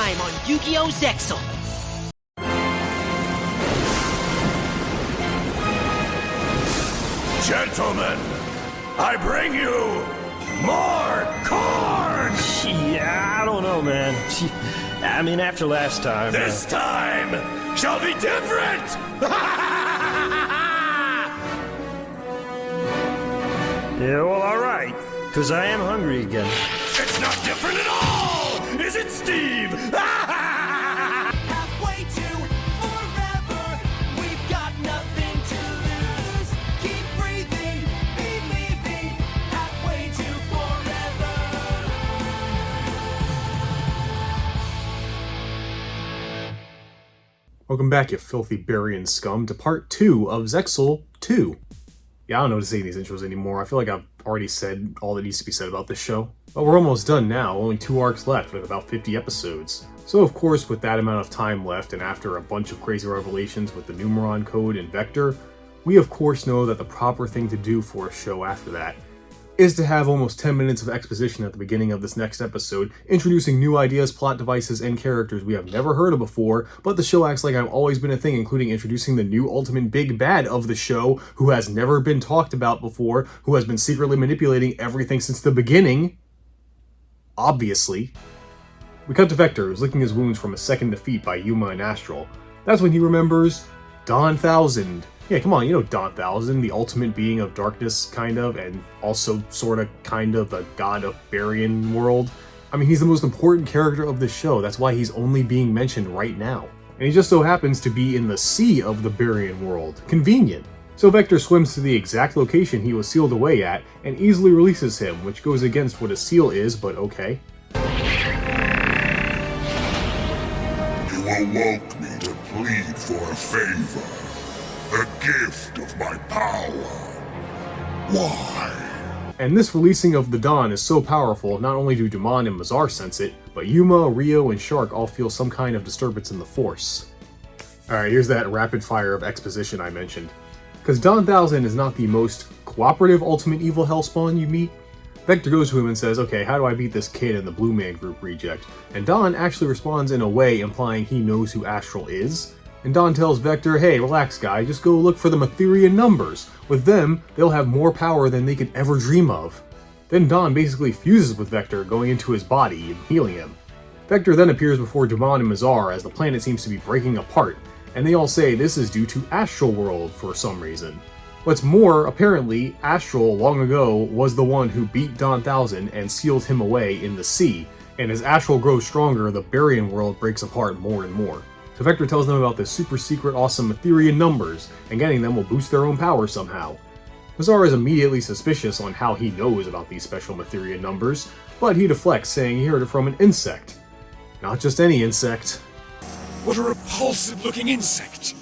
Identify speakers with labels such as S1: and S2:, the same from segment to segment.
S1: time on Yu-Gi-Oh! Zexal.
S2: Gentlemen, I bring you more corn!
S3: Yeah, I don't know, man. I mean, after last time...
S2: This time shall be different!
S3: Yeah, well, alright. Because I am hungry again.
S2: It's not different at all! Is it, Steve?
S4: Halfway to forever, we've got nothing to lose. Keep breathing, believing, halfway to forever.
S5: Welcome back, you filthy Barian scum, to part 2 of Zexel 2. Yeah, I don't know what to say in these intros anymore. I feel like I've already said all that needs to be said about this show. But we're almost done now, only 2 arcs left with about 50 episodes. So of course, with that amount of time left, and after a bunch of crazy revelations with the Numeron code and Vector, we of course know that the proper thing to do for a show after that is to have almost 10 minutes of exposition at the beginning of this next episode, introducing new ideas, plot devices, and characters we have never heard of before, but the show acts like I've always been a thing, including introducing the new ultimate big bad of the show, who has never been talked about before, who has been secretly manipulating everything since the beginning. Obviously. We cut to Vector, who's licking his wounds from a second defeat by Yuma and Astral. That's when he remembers Dawn Thousand. Yeah, come on, you know Dawn Thousand, the ultimate being of darkness, kind of, and also sorta, kind of, the god of Barian world. I mean, he's the most important character of the show, that's why he's only being mentioned right now. And he just so happens to be in the sea of the Barian world. Convenient. So Vector swims to the exact location he was sealed away at, and easily releases him, which goes against what a seal is, but okay.
S6: You awoke me to plead for a favor. The gift of my power. Why?
S5: And this releasing of the Dawn is so powerful, not only do Dumon and Mizar sense it, but Yuma, Rio, and Shark all feel some kind of disturbance in the Force. Alright, here's that rapid fire of exposition I mentioned. Because Dawn Thousand is not the most cooperative ultimate evil hellspawn you meet. Vector goes to him and says, okay, how do I beat this kid in the Blue Man Group reject? And Dawn actually responds in a way implying he knows who Astral is. And Dawn tells Vector, hey, relax guy, just go look for the Mythyrian numbers. With them, they'll have more power than they could ever dream of. Then Dawn basically fuses with Vector, going into his body and healing him. Vector then appears before Dumon and Mizar as the planet seems to be breaking apart, and they all say this is due to Astral World for some reason. What's more, apparently, Astral, long ago, was the one who beat Dawn Thousand and sealed him away in the sea, and as Astral grows stronger, the Barian world breaks apart more and more. So Vector tells them about the super secret awesome Mythyrian numbers, and getting them will boost their own power somehow. Mizar is immediately suspicious on how he knows about these special Mythyrian numbers, but he deflects, saying he heard it from an insect. Not just any insect.
S2: What a repulsive-looking insect!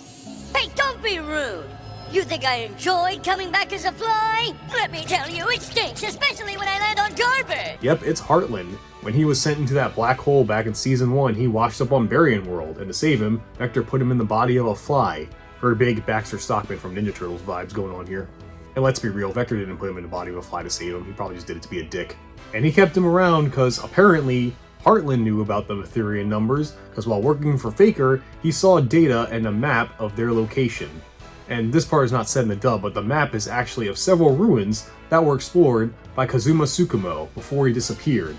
S7: Hey, don't be rude! You think I enjoyed coming back as a fly? Let me tell you, it stinks, especially when I land on garbage!
S5: Yep, it's Heartland. When he was sent into that black hole back in Season 1, he washed up on Barian World, and to save him, Vector put him in the body of a fly. Very big Baxter Stockman from Ninja Turtles vibes going on here. And let's be real, Vector didn't put him in the body of a fly to save him, he probably just did it to be a dick. And he kept him around because apparently Heartland knew about the Mythyrian numbers, because while working for Faker, he saw data and a map of their location. And this part is not said in the dub, but the map is actually of several ruins that were explored by Kazuma Tsukumo before he disappeared.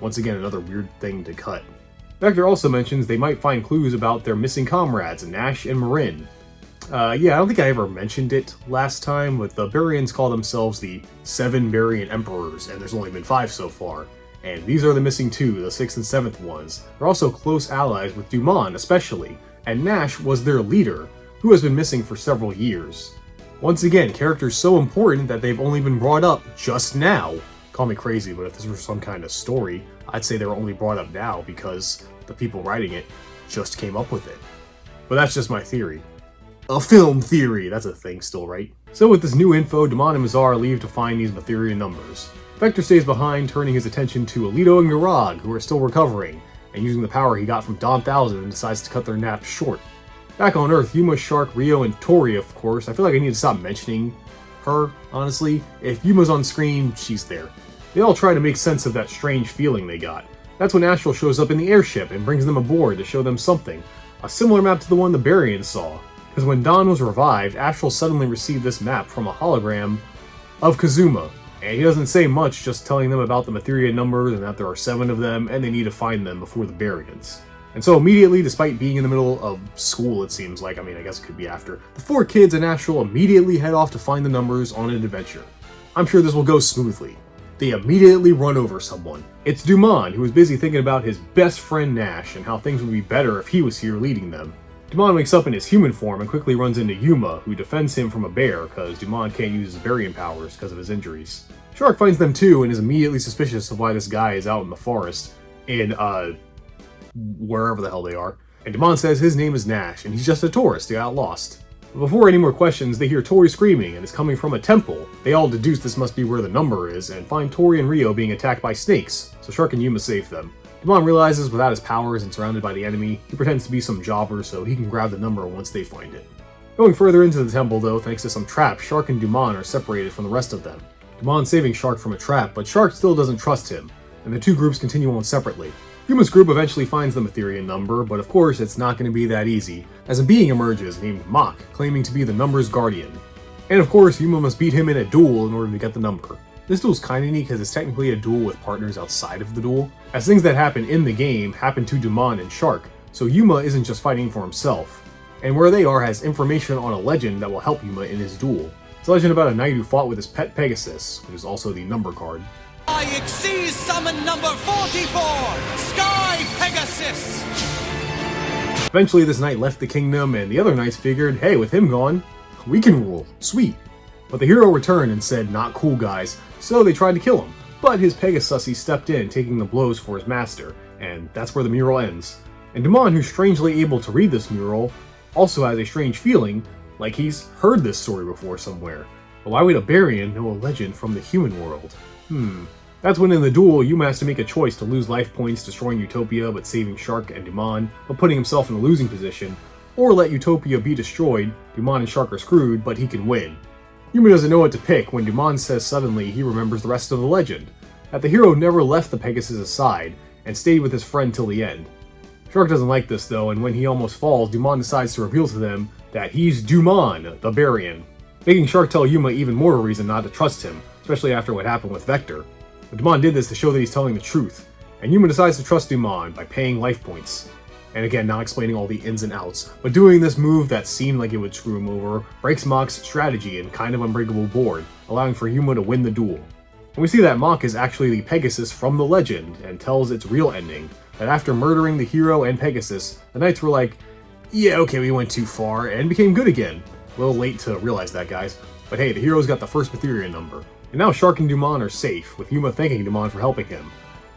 S5: Once again, another weird thing to cut. Vector also mentions they might find clues about their missing comrades, Nash and Marin. Yeah, I don't think I ever mentioned it last time, but the Barians call themselves the 7 Barian Emperors, and there's only been 5 so far. And these are the missing 2, the 6th and 7th ones. They're also close allies with Dumon, especially, and Nash was their leader, who has been missing for several years. Once again, characters so important that they've only been brought up just now. Call me crazy, but if this were some kind of story, I'd say they were only brought up now because the people writing it just came up with it. But that's just my theory. A film theory! That's a thing still, right? So with this new info, Dumon and Mizar leave to find these Mythyrian numbers. Vector stays behind, turning his attention to Alito and Girag, who are still recovering, and using the power he got from Dawn Thousand, decides to cut their naps short. Back on Earth, Yuma, Shark, Rio, and Tori, of course. I feel like I need to stop mentioning her, honestly. If Yuma's on screen, she's there. They all try to make sense of that strange feeling they got. That's when Astral shows up in the airship and brings them aboard to show them something, a similar map to the one the Barians saw. Because when Dawn was revived, Astral suddenly received this map from a hologram of Kazuma, and he doesn't say much, just telling them about the Mythyrian numbers and that there are 7 of them and they need to find them before the Barians. And so immediately, despite being in the middle of school it seems like, I guess it could be after, the 4 kids and Astral immediately head off to find the numbers on an adventure. I'm sure this will go smoothly. They immediately run over someone. It's Dumon, who is busy thinking about his best friend Nash and how things would be better if he was here leading them. Dumon wakes up in his human form and quickly runs into Yuma, who defends him from a bear because Dumon can't use his Barian powers because of his injuries. Shark finds them too and is immediately suspicious of why this guy is out in the forest in, wherever the hell they are. And Dumon says his name is Nash and he's just a tourist who got lost. But before any more questions, they hear Tori screaming and it's coming from a temple. They all deduce this must be where the number is and find Tori and Rio being attacked by snakes, so Shark and Yuma save them. Dumon realizes without his powers and surrounded by the enemy, he pretends to be some jobber so he can grab the number once they find it. Going further into the temple though, thanks to some traps, Shark and Dumon are separated from the rest of them. Dumon saving Shark from a trap, but Shark still doesn't trust him, and the 2 groups continue on separately. Yuma's group eventually finds the Mythyrian number, but of course it's not going to be that easy, as a being emerges named Mach, claiming to be the number's guardian. And of course, Yuma must beat him in a duel in order to get the number. This duel's kinda neat because it's technically a duel with partners outside of the duel, as things that happen in the game happen to Dumon and Shark, so Yuma isn't just fighting for himself. And where they are has information on a legend that will help Yuma in his duel. It's a legend about a knight who fought with his pet Pegasus, which is also the number card.
S4: I exceed summon number 44, Sky Pegasus!
S5: Eventually this knight left the kingdom and the other knights figured, hey, with him gone, we can rule, sweet. But the hero returned and said, not cool guys, so they tried to kill him. But his Pegasussy stepped in, taking the blows for his master, and that's where the mural ends. And Dumon, who's strangely able to read this mural, also has a strange feeling, like he's heard this story before somewhere. But why would a Barian know a legend from the human world? That's when in the duel, Yuma has to make a choice to lose life points destroying Utopia but saving Shark and Dumon, but putting himself in a losing position, or let Utopia be destroyed, Dumon and Shark are screwed, but he can win. Yuma doesn't know what to pick when Dumon says suddenly he remembers the rest of the legend, that the hero never left the Pegasus' side, and stayed with his friend till the end. Shark doesn't like this though, and when he almost falls, Dumon decides to reveal to them that he's Dumon, the Barian, making Shark tell Yuma even more a reason not to trust him, especially after what happened with Vector. But Dumon did this to show that he's telling the truth, and Yuma decides to trust Dumon by paying life points. And again, not explaining all the ins and outs, but doing this move that seemed like it would screw him over, breaks Mach's strategy and kind of unbreakable board, allowing for Yuma to win the duel. And we see that Mach is actually the Pegasus from the legend, and tells its real ending, that after murdering the hero and Pegasus, the knights were like, yeah, okay, we went too far, and became good again. A little late to realize that, guys. But hey, the hero's got the first Mythyrian number. And now Shark and Dumon are safe, with Yuma thanking Dumon for helping him.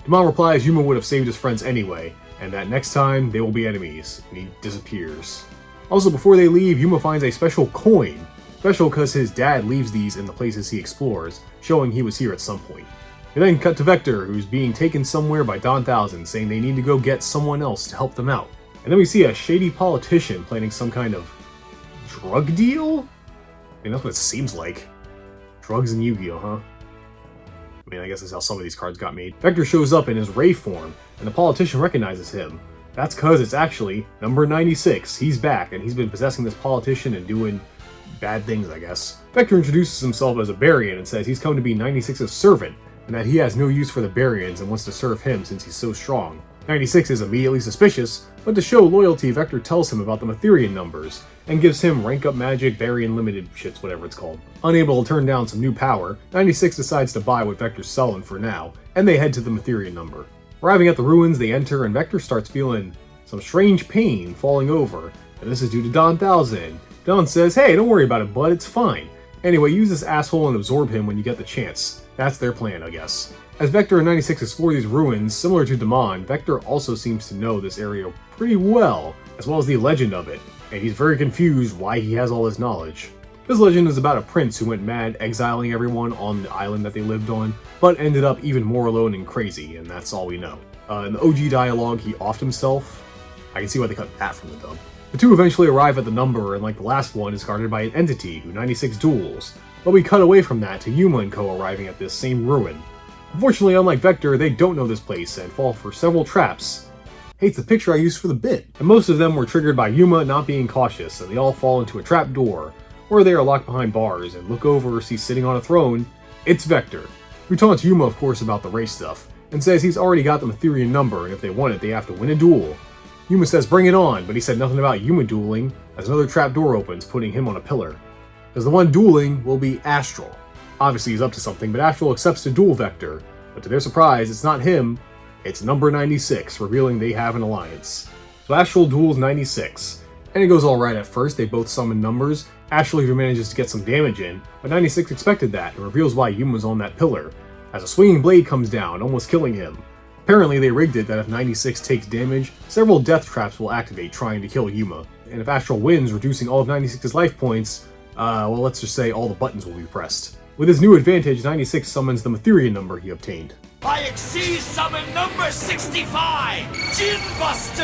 S5: Dumon replies Yuma would have saved his friends anyway, and that next time they will be enemies, and he disappears. Also, before they leave, Yuma finds a special coin. Special because his dad leaves these in the places he explores, showing he was here at some point. We then cut to Vector, who's being taken somewhere by Don Thousand, saying they need to go get someone else to help them out. And then we see a shady politician planning some kind of drug deal? That's what it seems like. Drugs and Yu-Gi-Oh, huh? I guess that's how some of these cards got made. Vector shows up in his Ray form, and the politician recognizes him. That's cause it's actually number 96. He's back, and he's been possessing this politician and doing bad things, I guess. Vector introduces himself as a Barian and says he's come to be 96's servant, and that he has no use for the Barians and wants to serve him since he's so strong. 96 is immediately suspicious, but to show loyalty, Vector tells him about the Mythyrian numbers, and gives him rank up magic, Barian limited shits, whatever it's called. Unable to turn down some new power, 96 decides to buy what Vector's selling for now, and they head to the Mythyrian number. Arriving at the ruins, they enter, and Vector starts feeling some strange pain falling over, and this is due to Don Thousand. Don says, hey, don't worry about it, bud, it's fine. Anyway, use this asshole and absorb him when you get the chance. That's their plan, I guess. As Vector and 96 explore these ruins, similar to Dumon, Vector also seems to know this area pretty well as the legend of it, and he's very confused why he has all this knowledge. This legend is about a prince who went mad exiling everyone on the island that they lived on, but ended up even more alone and crazy, and that's all we know. In the OG dialogue, he offed himself. I can see why they cut that from the dub. The two eventually arrive at the number, and like the last one, is guarded by an entity who 96 duels. But we cut away from that to Yuma and Co. arriving at this same ruin. Unfortunately, unlike Vector, they don't know this place and fall for several traps. Hey, it's the picture I used for the bit. And most of them were triggered by Yuma not being cautious, and they all fall into a trap door, where they are locked behind bars and look over see sitting on a throne, it's Vector, who taunts Yuma of course about the race stuff, and says he's already got the Mythyrian number and if they want it they have to win a duel. Yuma says bring it on, but he said nothing about Yuma dueling, as another trap door opens, putting him on a pillar. Because the one dueling will be Astral. Obviously he's up to something, but Astral accepts to duel Vector, but to their surprise it's not him, it's number 96, revealing they have an alliance. So Astral duels 96, and it goes alright at first, they both summon numbers. Astral even manages to get some damage in, but 96 expected that, and reveals why Yuma's on that pillar, as a swinging blade comes down, almost killing him. Apparently they rigged it that if 96 takes damage, several death traps will activate trying to kill Yuma, and if Astral wins, reducing all of 96's life points, well let's just say all the buttons will be pressed. With his new advantage, 96 summons the Mythyrian number he obtained.
S2: I exceed summon number 65, Gin Buster!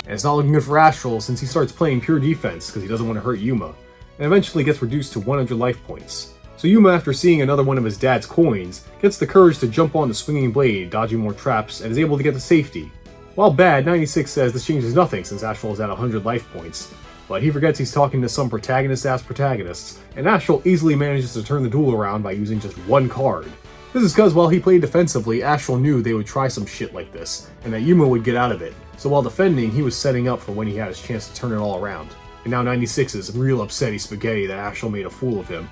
S5: And it's not looking good for Astral since he starts playing pure defense because he doesn't want to hurt Yuma, and eventually gets reduced to 100 life points. So Yuma, after seeing another one of his dad's coins, gets the courage to jump on the swinging blade, dodging more traps, and is able to get to safety. While bad, 96 says this changes nothing since Astral is at 100 life points, but he forgets he's talking to some protagonist-ass protagonists, and Astral easily manages to turn the duel around by using just one card. This is because while he played defensively, Astral knew they would try some shit like this, and that Yuma would get out of it, so while defending, he was setting up for when he had his chance to turn it all around. And now 96 is real upsetty spaghetti that Astral made a fool of him.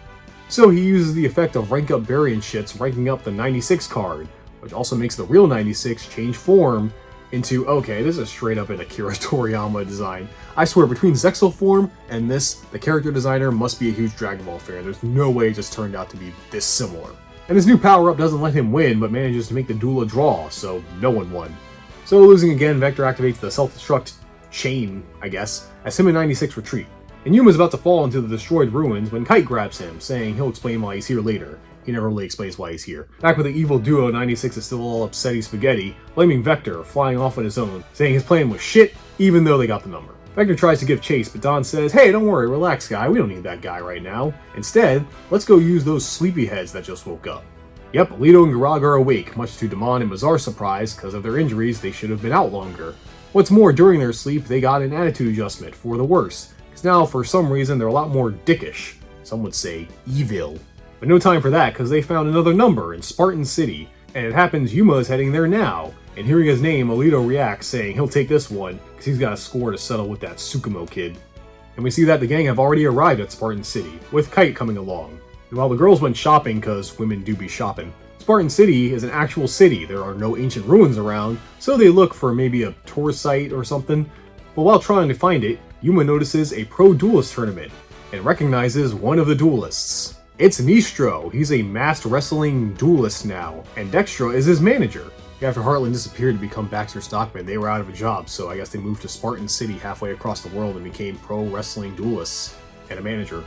S5: So he uses the effect of rank up Barian shits, ranking up the 96 card, which also makes the real 96 change form into, okay, this is straight up an Akira Toriyama design. I swear, between Zexal form and this, the character designer must be a huge Dragon Ball fan. There's no way it just turned out to be this similar. And his new power-up doesn't let him win, but manages to make the duel a draw, so no one won. So losing again, Vector activates the self-destruct chain, I guess, as him and 96 retreat. And Yuma's about to fall into the destroyed ruins when Kite grabs him, saying he'll explain why he's here later. He never really explains why he's here. Back with the evil duo, 96 is still all upsetty spaghetti, blaming Vector, flying off on his own, saying his plan was shit, even though they got the number. Vector tries to give chase, but Don says, hey, don't worry, relax guy, we don't need that guy right now. Instead, let's go use those sleepyheads that just woke up. Yep, Alito and Girag are awake, much to Dumon and Mizar's surprise, because of their injuries they should have been out longer. What's more, during their sleep, they got an attitude adjustment, for the worse, because now, for some reason, they're a lot more dickish. Some would say, evil. But no time for that, because they found another number in Spartan City, and it happens Yuma is heading there now, and hearing his name, Alito reacts, saying he'll take this one, because he's got a score to settle with that Tsukumo kid. And we see that the gang have already arrived at Spartan City, with Kite coming along. And while the girls went shopping, because women do be shopping, Spartan City is an actual city, there are no ancient ruins around, so they look for maybe a tour site or something. But while trying to find it, Yuma notices a pro duelist tournament, and recognizes one of the duelists. It's Nistro, he's a masked wrestling duelist now, and Dextra is his manager. After Heartland disappeared to become Baxter Stockman, they were out of a job, so I guess they moved to Spartan City halfway across the world and became pro wrestling duelists, and a manager.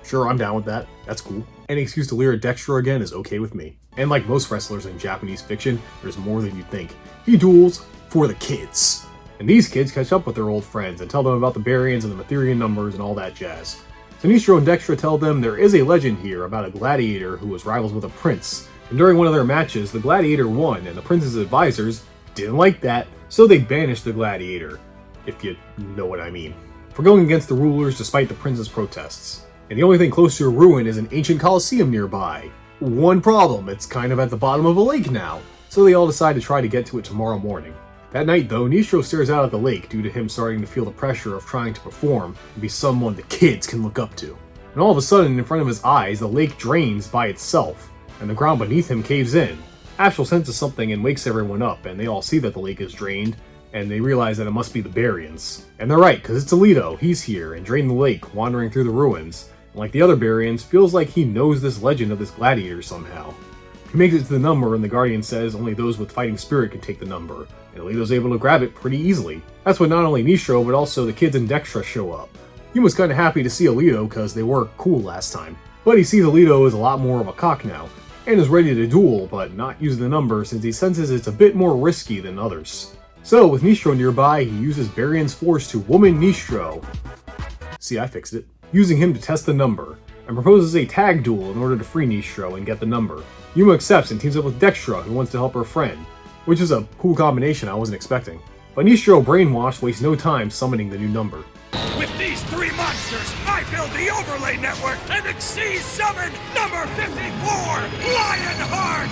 S5: Sure, I'm down with that, that's cool. Any excuse to leer at Dextra again is okay with me. And like most wrestlers in Japanese fiction, there's more than you think. He duels for the kids. And these kids catch up with their old friends and tell them about the Barians and the Mythyrian numbers and all that jazz. So Nistro and Dextra tell them there is a legend here about a gladiator who was rivals with a prince. And during one of their matches, the gladiator won, and the prince's advisors didn't like that, so they banished the gladiator. If you know what I mean. For going against the rulers despite the prince's protests. And the only thing close to a ruin is an ancient coliseum nearby. One problem, it's kind of at the bottom of a lake now, so they all decide to try to get to it tomorrow morning. That night though, Nistro stares out at the lake due to him starting to feel the pressure of trying to perform and be someone the kids can look up to. And all of a sudden, in front of his eyes, the lake drains by itself, and the ground beneath him caves in. Astral senses something and wakes everyone up, and they all see that the lake is drained, and they realize that it must be the Barians. And they're right, because it's Alito, he's here, and drained the lake, wandering through the ruins. And like the other Barians, feels like he knows this legend of this gladiator somehow. He makes it to the number, and the Guardian says only those with fighting spirit can take the number, and Alito's able to grab it pretty easily. That's when not only Nistro, but also the kids and Dextra show up. Yuma's kinda happy to see Alito, because they were cool last time. But he sees Alito as a lot more of a cock now, and is ready to duel, but not use the number since he senses it's a bit more risky than others. So, with Nistro nearby, he uses Barian's force to woman Nistro. See, I fixed it. Using him to test the number. and proposes a tag duel in order to free Nistro and get the number. Yuma accepts and teams up with Dextra, who wants to help her friend, which is a cool combination I wasn't expecting. But Nistro, brainwashed, wastes no time summoning the new number.
S2: With these three monsters, I build the overlay network and exceed summon number 54, Lionheart!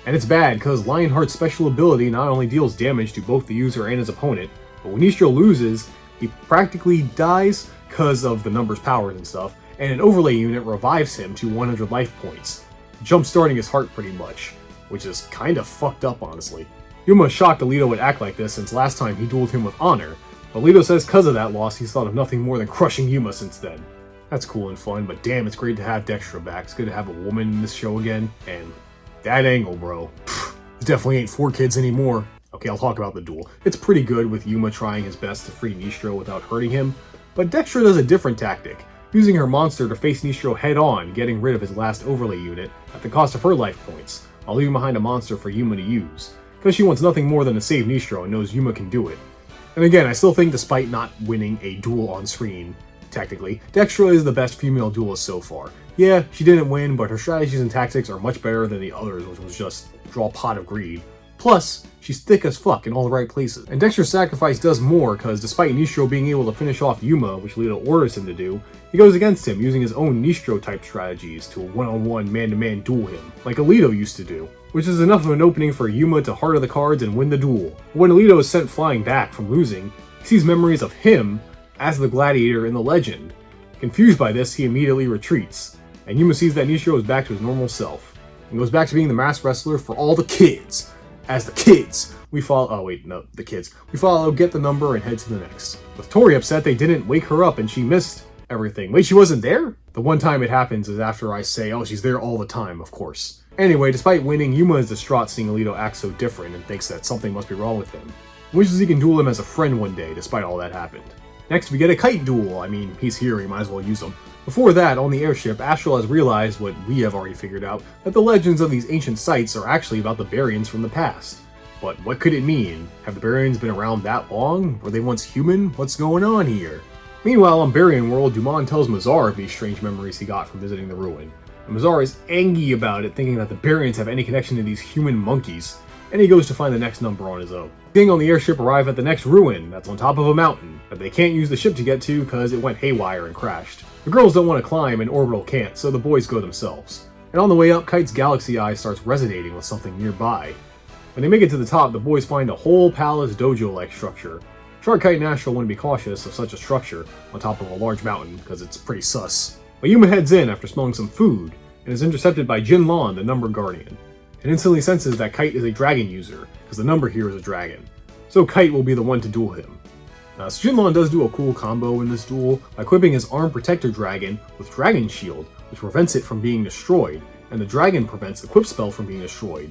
S5: And it's bad, because Lionheart's special ability not only deals damage to both the user and his opponent, but when Nistro loses, he practically dies because of the number's powers and stuff, and an overlay unit revives him to 100 life points, jump-starting his heart pretty much, which is kinda fucked up, honestly. Yuma is shocked Alito would act like this since last time he dueled him with honor, but Alito says because of that loss he's thought of nothing more than crushing Yuma since then. That's cool and fun, but damn, it's great to have Dextra back. It's good to have a woman in this show again, and that angle, bro. It definitely ain't 4 kids anymore. Okay, I'll talk about the duel. It's pretty good with Yuma trying his best to free Nistro without hurting him, but Dextra does a different tactic, using her monster to face Nistro head-on, getting rid of his last overlay unit at the cost of her life points, while leaving behind a monster for Yuma to use, because she wants nothing more than to save Nistro and knows Yuma can do it. And again, I still think despite not winning a duel on screen, technically, Dextra is the best female duelist so far. Yeah, she didn't win, but her strategies and tactics are much better than the others, which was just draw pot of greed. Plus, she's thick as fuck in all the right places. And Dextra's sacrifice does more, because despite Nistro being able to finish off Yuma, which Alito orders him to do, he goes against him using his own Nistro-type strategies to one-on-one, man-to-man duel him, like Alito used to do, which is enough of an opening for Yuma to heart of the cards and win the duel. When Alito is sent flying back from losing, he sees memories of him as the Gladiator in the legend. Confused by this, he immediately retreats, and Yuma sees that Nistro is back to his normal self, and goes back to being the masked wrestler for all the kids. As the kids, we follow, we follow, get the number, and head to the next. With Tori upset they didn't wake her up and she missed everything. Wait, she wasn't there? The one time it happens is after I say, oh, she's there all the time, of course. Anyway, despite winning, Yuma is distraught seeing Alito act so different and thinks that something must be wrong with him. He wishes he can duel him as a friend one day, despite all that happened. Next, we get a kite duel. I mean, he's here, he might as well use him. Before that, on the airship, Astral has realized what we have already figured out, that the legends of these ancient sites are actually about the Barians from the past. But what could it mean? Have the Barians been around that long? Were they once human? What's going on here? Meanwhile, on Barian world, Dumon tells Mizar of these strange memories he got from visiting the ruin. And Mizar is angry about it, thinking that the Barians have any connection to these human monkeys, and he goes to find the next number on his own. The gang on the airship arrive at the next ruin, that's on top of a mountain, that they can't use the ship to get to because it went haywire and crashed. The girls don't want to climb and Orbital can't, so the boys go themselves. And on the way up, Kite's galaxy eye starts resonating with something nearby. When they make it to the top, the boys find a whole palace dojo-like structure. Sure, Kite and Astral wouldn't be cautious of such a structure on top of a large mountain, because it's pretty sus. But Yuma heads in after smelling some food, and is intercepted by Jinlon, the number guardian. It instantly senses that Kite is a dragon user, because the number here is a dragon. So Kite will be the one to duel him. So Jinlon does do a cool combo in this duel by equipping his Arm Protector Dragon with Dragon Shield, which prevents it from being destroyed, and the dragon prevents Equip Spell from being destroyed.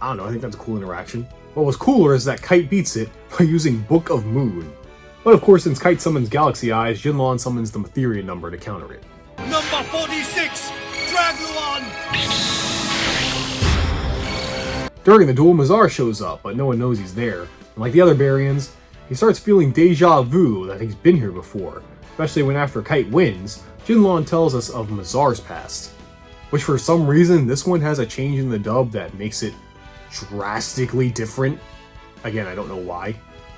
S5: I don't know, I think that's a cool interaction. What was cooler is that Kite beats it by using Book of Moon. But of course, since Kite summons Galaxy Eyes, Jinlon summons the Mythyrian number to counter it.
S4: Number 46, Dragluon!
S5: During the duel, Mizar shows up, but no one knows he's there. And like the other Barians, he starts feeling deja vu that he's been here before, especially when after Kite wins, Jinlon tells us of Mizar's past. Which for some reason, this one has a change in the dub that makes it drastically different. Again, I don't know why.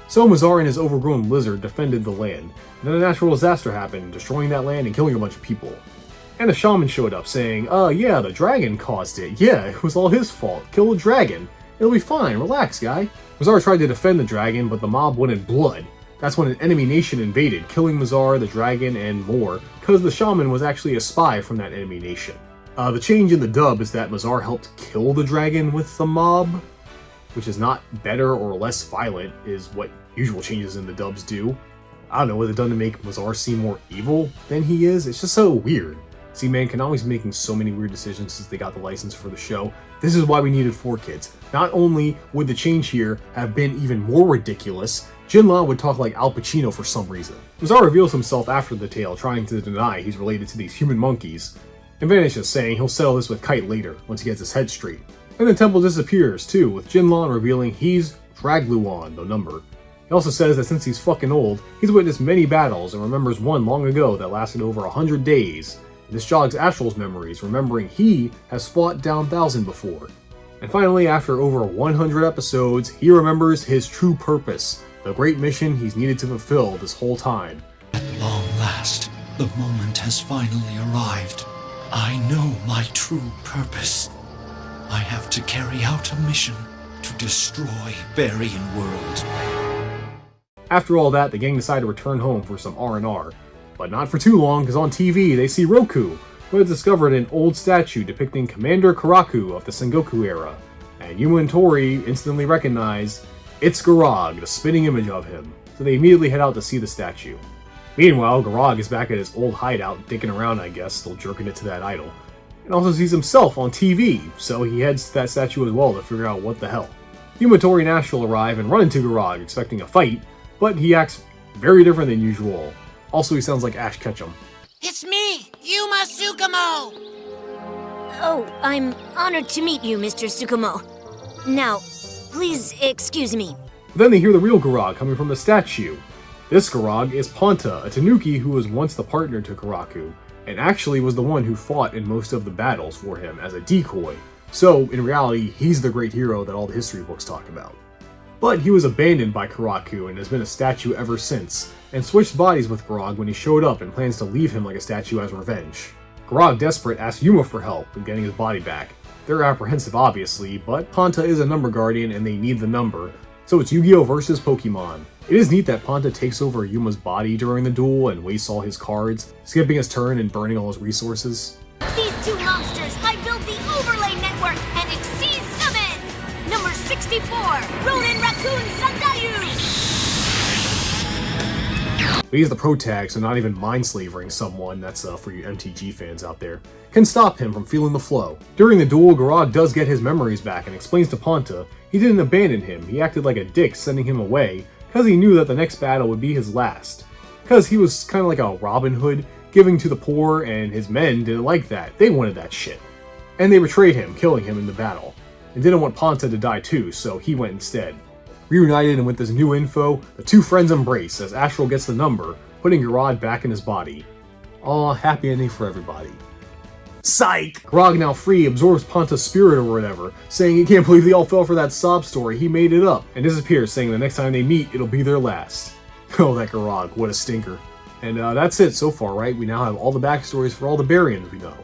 S5: So Mizar and his overgrown lizard defended the land, and then a natural disaster happened, destroying that land and killing a bunch of people. And a shaman showed up saying, yeah, the dragon caused it. Yeah, it was all his fault. Kill the dragon. It'll be fine, relax, guy. Mizar tried to defend the dragon, but the mob wanted blood. That's when an enemy nation invaded, killing Mizar, the dragon, and more, because the shaman was actually a spy from that enemy nation. The change in the dub is that Mizar helped kill the dragon with the mob, which is not better or less violent, is what usual changes in the dubs do. I don't know what they've done to make Mizar seem more evil than he is. It's just so weird. See, man, Konami's making so many weird decisions since they got the license for the show. This is why we needed 4 kids. Not only would the change here have been even more ridiculous, Jinlon would talk like Al Pacino for some reason. Mizar reveals himself after the tale, trying to deny he's related to these human monkeys, and vanishes, saying he'll settle this with Kite later, once he gets his head straight. And the temple disappears, too, with Jinlon revealing he's Dragluon, the number. He also says that since he's fucking old, he's witnessed many battles and remembers one long ago that lasted over 100 days. This jogs Astral's memories, remembering he has fought down 1,000 before. And finally, after over 100 episodes, he remembers his true purpose, the great mission he's needed to fulfill this whole time.
S1: At long last, the moment has finally arrived. I know my true purpose. I have to carry out a mission to destroy Barian world.
S5: After all that, the gang decide to return home for some R&R. But not for too long, because on TV they see Roku, who has discovered an old statue depicting Commander Karaku of the Sengoku era. And Yuma and Tori instantly recognize it's Girag, the spitting image of him, so they immediately head out to see the statue. Meanwhile, Girag is back at his old hideout, dicking around I guess, still jerking it to that idol. And also sees himself on TV, so he heads to that statue as well to figure out what the hell. Yuma, Tori, and Ash will arrive and run into Girag, expecting a fight, but he acts very different than usual. Also, he sounds like Ash Ketchum.
S8: It's me, Yuma Tsukumo!
S7: Oh, I'm honored to meet you, Mr. Tsukumo. Now, please excuse me.
S5: Then they hear the real Girag coming from the statue. This Girag is Ponta, a Tanuki who was once the partner to Karaku, and actually was the one who fought in most of the battles for him as a decoy. So, in reality, he's the great hero that all the history books talk about. But he was abandoned by Karaku and has been a statue ever since, and switched bodies with Girag when he showed up and plans to leave him like a statue as revenge. Girag, desperate, asks Yuma for help in getting his body back. They're apprehensive obviously, but Ponta is a number guardian and they need the number, so it's Yu-Gi-Oh versus Pokemon. It is neat that Ponta takes over Yuma's body during the duel and wastes all his cards, skipping his turn and burning all his resources.
S7: These two monsters, I built the overlay network and exceed summon! Number 64, Ronin Raccoon Sandayu!
S5: But he's the pro tag, so not even mind-slavering someone, that's for you MTG fans out there, can stop him from feeling the flow. During the duel, Girag does get his memories back and explains to Ponta he didn't abandon him, he acted like a dick sending him away, because he knew that the next battle would be his last. Because he was kind of like a Robin Hood, giving to the poor, and his men didn't like that, they wanted that shit. And they betrayed him, killing him in the battle, and didn't want Ponta to die too, so he went instead. Reunited and with this new info, the two friends embrace as Astral gets the number, putting Girag back in his body. Aw, happy ending for everybody. Psych! Girag, now free, absorbs Ponta's spirit or whatever, saying he can't believe they all fell for that sob story, he made it up, and disappears, saying the next time they meet, it'll be their last. Oh, that Girag, what a stinker. And that's it so far, right? We now have all the backstories for all the Barians we know.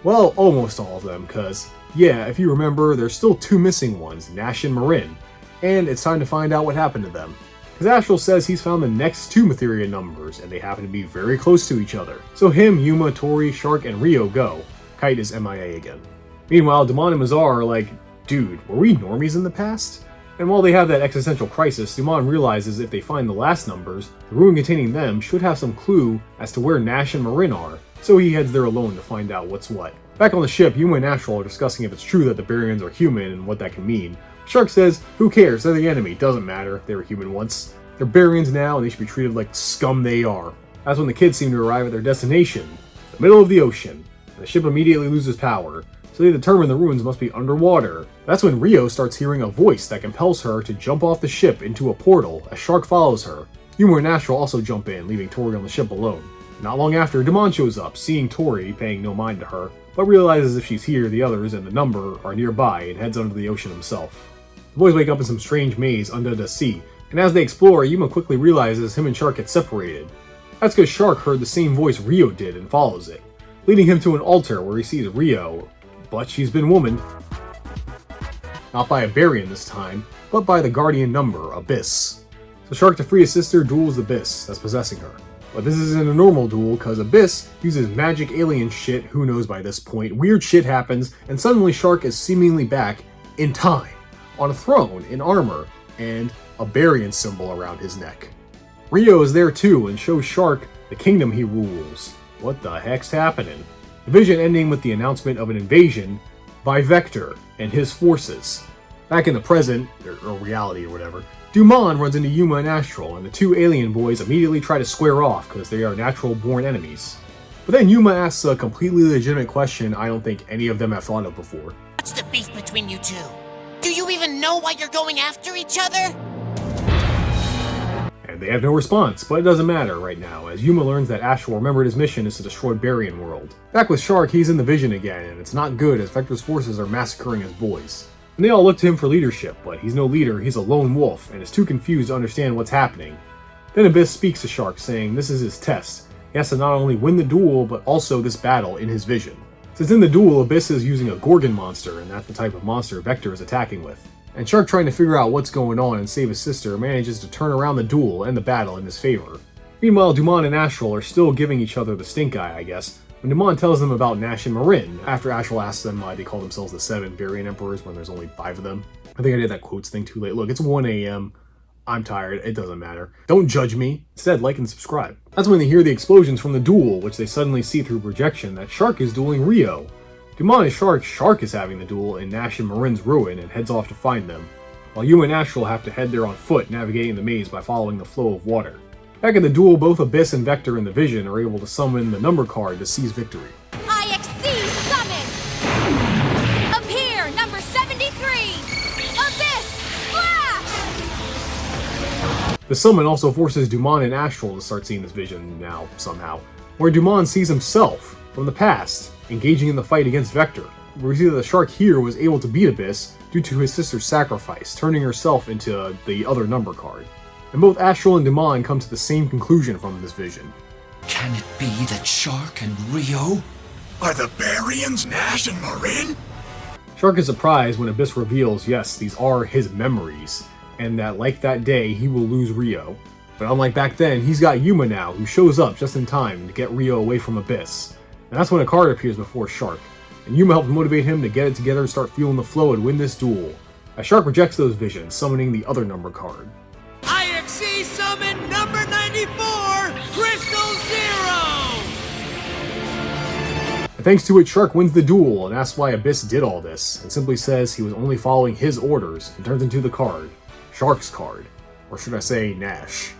S5: Well, almost all of them, cause, yeah, if you remember, there's still two missing ones, Nash and Marin. And it's time to find out what happened to them. Because Astral says he's found the next two Mythyrian numbers, and they happen to be very close to each other. So him, Yuma, Tori, Shark, and Rio go. Kite is MIA again. Meanwhile, Dumon and Mizar are like, dude, were we normies in the past? And while they have that existential crisis, Dumon realizes if they find the last numbers, the ruin containing them should have some clue as to where Nash and Marin are, so he heads there alone to find out what's what. Back on the ship, Yuma and Astral are discussing if it's true that the Barians are human and what that can mean. Shark says, who cares, they're the enemy, doesn't matter, they were human once. They're Barians now and they should be treated like scum they are. That's when the kids seem to arrive at their destination, the middle of the ocean. The ship immediately loses power, so they determine the ruins must be underwater. That's when Rio starts hearing a voice that compels her to jump off the ship into a portal as Shark follows her. Yuma and Astral also jump in, leaving Tori on the ship alone. Not long after, Dumon shows up, seeing Tori, paying no mind to her, but realizes if she's here, the others and the number are nearby and heads under the ocean himself. The boys wake up in some strange maze under the sea, and as they explore, Yuma quickly realizes him and Shark get separated. That's because Shark heard the same voice Rio did and follows it, leading him to an altar where he sees Rio, but she's been womaned. Not by a Barian this time, but by the guardian number, Abyss. So Shark, to free his sister, duels Abyss that's possessing her. But this isn't a normal duel, because Abyss uses magic alien shit, who knows by this point, weird shit happens, and suddenly Shark is seemingly back in time, on a throne, in armor, and a Barian symbol around his neck. Rio is there too, and shows Shark the kingdom he rules. What the heck's happening? The vision ending with the announcement of an invasion by Vector and his forces. Back in the present, or reality or whatever, Dumon runs into Yuma and Astral, and the two alien boys immediately try to square off because they are natural-born enemies. But then Yuma asks a completely legitimate question I don't think any of them have thought of before.
S8: What's the beef between you two? Do you even know why you're going after each other?
S5: And they have no response, but it doesn't matter right now, as Yuma learns that Astral remembered his mission is to destroy Barian World. Back with Shark, he's in the vision again, and it's not good as Vector's forces are massacring his boys. And they all look to him for leadership, but he's no leader, he's a lone wolf, and is too confused to understand what's happening. Then Abyss speaks to Shark, saying this is his test. He has to not only win the duel, but also this battle in his vision. Since in the duel, Abyss is using a Gorgon monster, and that's the type of monster Vector is attacking with. And Shark, trying to figure out what's going on and save his sister, manages to turn around the duel and the battle in his favor. Meanwhile, Dumon and Astral are still giving each other the stink eye, I guess, when Dumon tells them about Nash and Marin, after Astral asks them why they call themselves the 7 Barian Emperors when there's only 5 of them. I think I did that quotes thing too late. Look, it's 1 a.m. I'm tired, it doesn't matter. Don't judge me. Instead, like and subscribe. That's when they hear the explosions from the duel, which they suddenly see through projection that Shark is dueling Rio. Dumon is Shark is having the duel in Nash and Marin's ruin and heads off to find them, while Yuma and Astral have to head there on foot, navigating the maze by following the flow of water. Back in the duel, both Abyss and Vector in the vision are able to summon the number card to seize victory.
S7: IXC summon! Appear, number 73! Abyss, splash!
S5: The summon also forces Dumon and Astral to start seeing this vision now, somehow, where Dumon sees himself from the past, engaging in the fight against Vector. We see that the Shark here was able to beat Abyss due to his sister's sacrifice, turning herself into the other number card. And both Astral and Dumon come to the same conclusion from this vision.
S1: Can it be that Shark and Rio
S6: Are the Barians Nash and Marin?
S5: Shark is surprised when Abyss reveals, yes, these are his memories, and that like that day, he will lose Rio. But unlike back then, he's got Yuma now, who shows up just in time to get Rio away from Abyss. And that's when a card appears before Shark, and Yuma helps motivate him to get it together and start feeling the flow and win this duel. As Shark rejects those visions, summoning the other number card.
S4: IXC summon number 94, Crystal Zero!
S5: And thanks to it, Shark wins the duel and asks why Abyss did all this, and simply says he was only following his orders and turns into the card. Shark's card. Or should I say, Nash.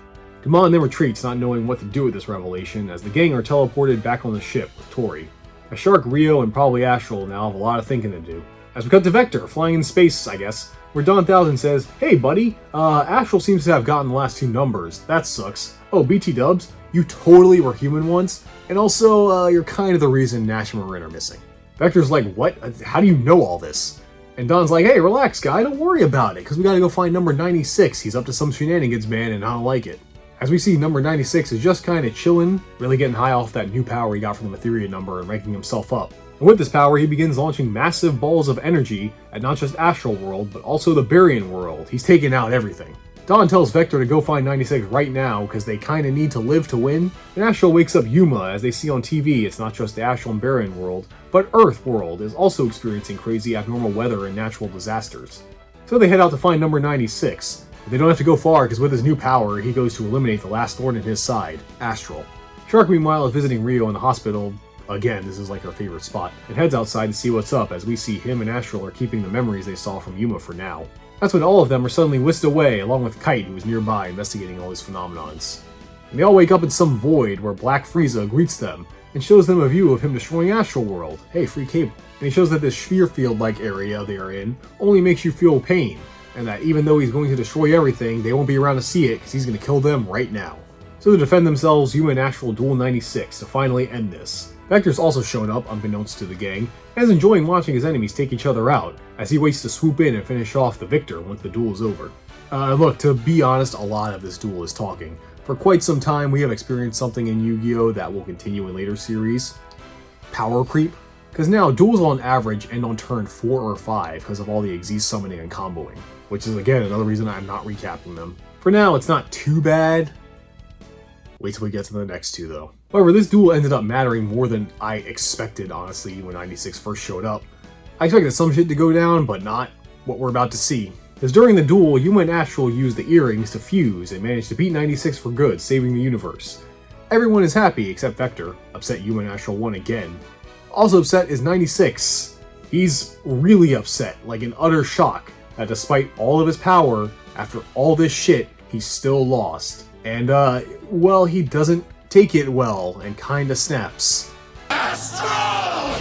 S5: Dumon then retreats, not knowing what to do with this revelation, as the gang are teleported back on the ship with Tori. As Shark, Rio, and probably Astral now have a lot of thinking to do. As we cut to Vector, flying in space, I guess, where Don Thousand says, "Hey buddy, Astral seems to have gotten the last 2 numbers. That sucks. Oh, BT dubs, you totally were human once, and also, you're kind of the reason Nash and Marin are missing." Vector's like, "What? How do you know all this?" And Don's like, "Hey, relax, guy, don't worry about it, because we gotta go find number 96. He's up to some shenanigans, man, and I don't like it." As we see, number 96 is just kind of chilling, really getting high off that new power he got from the Mythyrian number and ranking himself up. And with this power, he begins launching massive balls of energy at not just Astral World, but also the Barian World. He's taking out everything. Don tells Vector to go find 96 right now, because they kinda need to live to win. And Astral wakes up Yuma, as they see on TV it's not just the Astral and Barian World, but Earth World is also experiencing crazy abnormal weather and natural disasters. So they head out to find number 96. But they don't have to go far, because with his new power, he goes to eliminate the last thorn in his side, Astral. Shark, meanwhile, is visiting Rio in the hospital. Again, this is like our favorite spot, and heads outside to see what's up, as we see him and Astral are keeping the memories they saw from Yuma for now. That's when all of them are suddenly whisked away, along with Kite, who is nearby investigating all these phenomenons. And they all wake up in some void where Black Frieza greets them, and shows them a view of him destroying Astral World. Hey, free cable. And he shows that this sphere field-like area they are in only makes you feel pain, and that even though he's going to destroy everything, they won't be around to see it, because he's going to kill them right now. So to defend themselves, Yuma and Astral duel 96 to finally end this. Vector's also shown up, unbeknownst to the gang, and is enjoying watching his enemies take each other out, as he waits to swoop in and finish off the victor once the duel is over. Look, to be honest, a lot of this duel is talking. For quite some time, we have experienced something in Yu-Gi-Oh! That will continue in later series. Power creep. Because now, duels on average end on turn 4 or 5 because of all the Xyz summoning and comboing, which is again another reason I'm not recapping them. For now, it's not too bad. Wait till we get to the next 2 though. However, this duel ended up mattering more than I expected, honestly, when 96 first showed up. I expected some shit to go down, but not what we're about to see. Because during the duel, Yuma and Astral used the earrings to fuse and managed to beat 96 for good, saving the universe. Everyone is happy except Vector, upset Yuma and Astral won again. Also upset is 96. He's really upset, like in utter shock, that despite all of his power, after all this shit, he's still lost. And, well, he doesn't take it well, and kinda snaps.
S2: Astral!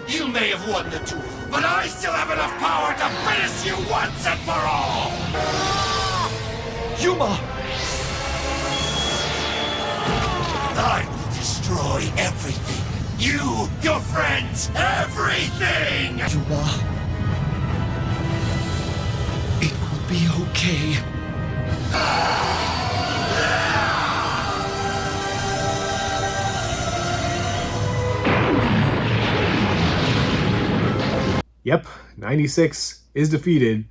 S2: You may have won the duel, but I still have enough power to finish you once and for all!
S1: Yuma!
S2: I will destroy everything. You, your friends, everything!
S1: Yuma. It will be okay.
S5: Yep, 96 is defeated,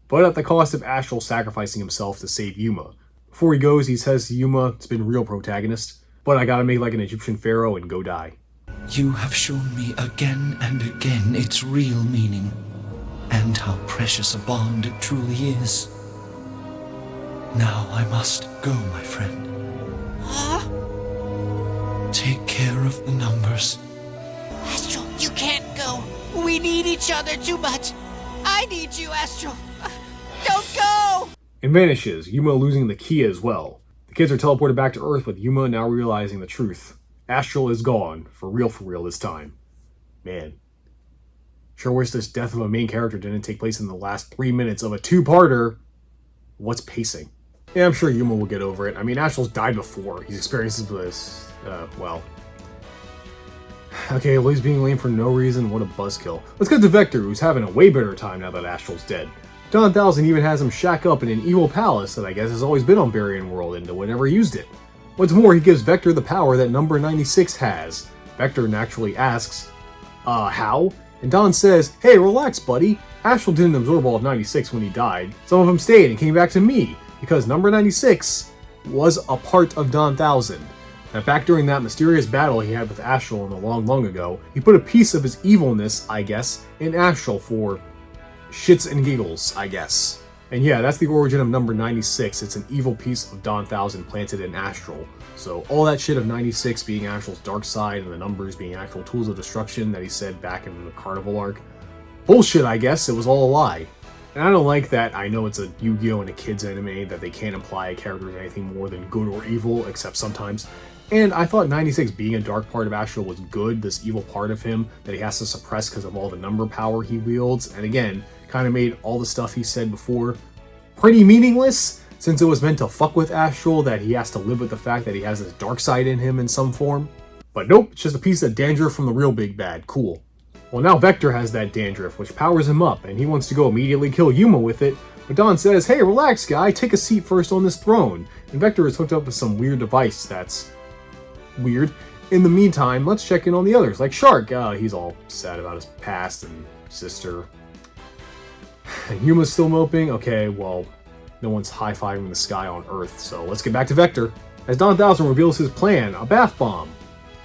S5: but at the cost of Astral sacrificing himself to save Yuma. Before he goes, he says to Yuma, it's been real protagonist, but I gotta make like an Egyptian pharaoh and go die.
S1: You have shown me again and again its real meaning, and how precious a bond it truly is. Now I must go, my friend. Take care of the numbers.
S8: Astral, you can't go. We need each other too much. I need you, Astral. Don't go!
S5: And vanishes, Yuma losing the key as well. The kids are teleported back to Earth with Yuma now realizing the truth. Astral is gone, for real this time. Man. Sure wish this death of a main character didn't take place in the last 3 minutes of a two-parter. What's pacing? Yeah, I'm sure Yuma will get over it. I mean, Astral's died before. He's experienced this, well. Okay, well, he's being lame for no reason. What a buzzkill. Let's get to Vector, who's having a way better time now that Astral's dead. Don 1000 even has him shack up in an evil palace that I guess has always been on Barian World and no one ever used it. What's more, he gives Vector the power that number 96 has. Vector naturally asks, how? And Don says, hey, relax, buddy. Astral didn't absorb all of 96 when he died. Some of them stayed and came back to me, because number 96 was a part of Don 1000. Now, back during that mysterious battle he had with Astral in the long ago, he put a piece of his evilness, I guess, in Astral for shits and giggles, I guess. And yeah, that's the origin of number 96. It's an evil piece of Don 1000 planted in Astral. So all that shit of 96 being Astral's dark side and the numbers being actual tools of destruction that he said back in the Carnival arc. Bullshit, I guess. It was all a lie. And I don't like that. I know it's a Yu-Gi-Oh! And a kid's anime, that they can't imply a character is anything more than good or evil, except sometimes. And I thought 96 being a dark part of Astral was good, this evil part of him that he has to suppress because of all the number power he wields. And again, kind of made all the stuff he said before pretty meaningless, since it was meant to fuck with Astral, that he has to live with the fact that he has this dark side in him in some form. But nope, it's just a piece of dandruff from the real big bad. Cool. Well, now Vector has that dandruff, which powers him up, and he wants to go immediately kill Yuma with it, but Don says, hey, relax, guy, take a seat first on this throne. And Vector is hooked up with some weird device that's weird. In the meantime, let's check in on the others, like Shark. He's all sad about his past and sister. And Yuma's still moping. Okay, well, no one's high-fiving the sky on Earth, so let's get back to Vector. As Don 1000 reveals his plan, a bath bomb.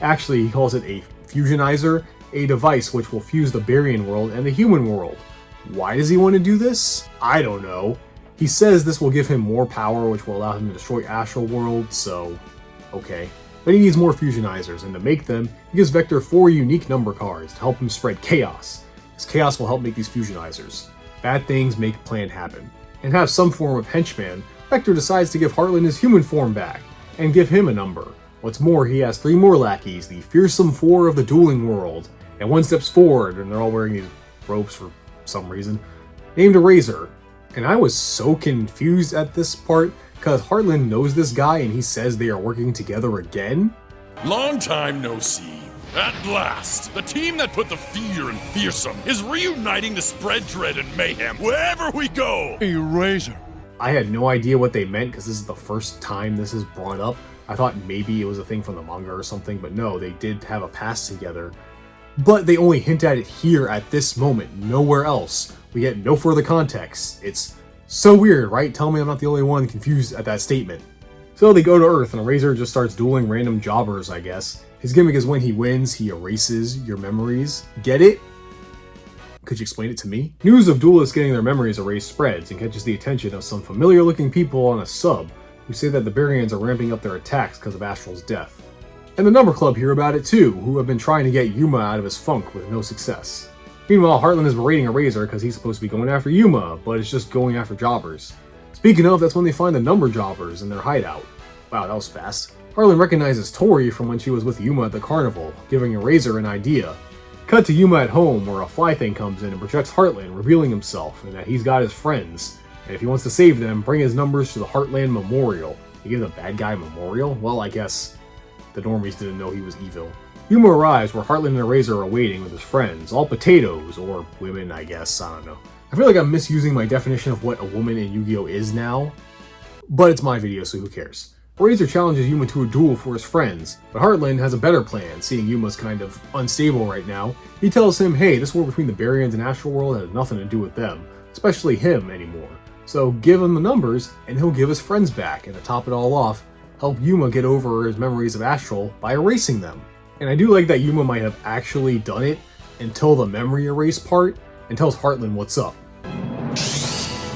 S5: Actually, he calls it a fusionizer, a device which will fuse the Barian world and the human world. Why does he want to do this? I don't know. He says this will give him more power, which will allow him to destroy Astral World, so okay. But he needs more fusionizers, and to make them, he gives Vector 4 unique number cards to help him spread chaos. This chaos will help make these fusionizers. Bad things make plan happen. And have some form of henchman, Vector decides to give Heartland his human form back, and give him a number. What's more, he has 3 more lackeys, the fearsome 4 of the dueling world, and one steps forward, and they're all wearing these ropes for some reason, named Eraser. And I was so confused at this part, because Heartland knows this guy and he says they are working together again?
S2: Long time no see. At last, the team that put the fear in fearsome is reuniting to spread dread and mayhem wherever we go! Eraser.
S5: I had no idea what they meant because this is the first time this is brought up. I thought maybe it was a thing from the manga or something, but no, they did have a past together. But they only hint at it here at this moment, nowhere else. We get no further context. It's so weird, right? Tell me I'm not the only one confused at that statement. So they go to Earth and Eraser just starts dueling random jobbers, I guess. His gimmick is when he wins, he erases your memories. Get it? Could you explain it to me? News of duelists getting their memories erased spreads and catches the attention of some familiar looking people on a sub who say that the Barians are ramping up their attacks because of Astral's death. And the Number Club hear about it too, who have been trying to get Yuma out of his funk with no success. Meanwhile, Heartland is berating Eraser because he's supposed to be going after Yuma, but it's just going after jobbers. Speaking of, that's when they find the number jobbers in their hideout. Wow, that was fast. Heartland recognizes Tori from when she was with Yuma at the carnival, giving Eraser an idea. Cut to Yuma at home, where a fly thing comes in and projects Heartland, revealing himself, and that he's got his friends. And if he wants to save them, bring his numbers to the Heartland Memorial. You give the bad guy a memorial? Well, I guess the normies didn't know he was evil. Yuma arrives where Heartland and Eraser are waiting with his friends, all potatoes, or women, I guess, I don't know. I feel like I'm misusing my definition of what a woman in Yu-Gi-Oh! Is now, but it's my video, so who cares. Eraser challenges Yuma to a duel for his friends, but Heartland has a better plan, seeing Yuma's kind of unstable right now. He tells him, hey, this war between the Barians and Astral World has nothing to do with them, especially him anymore. So give him the numbers, and he'll give his friends back, and to top it all off, help Yuma get over his memories of Astral by erasing them. And I do like that Yuma might have actually done it until the memory erase part, and tells Heartland what's up.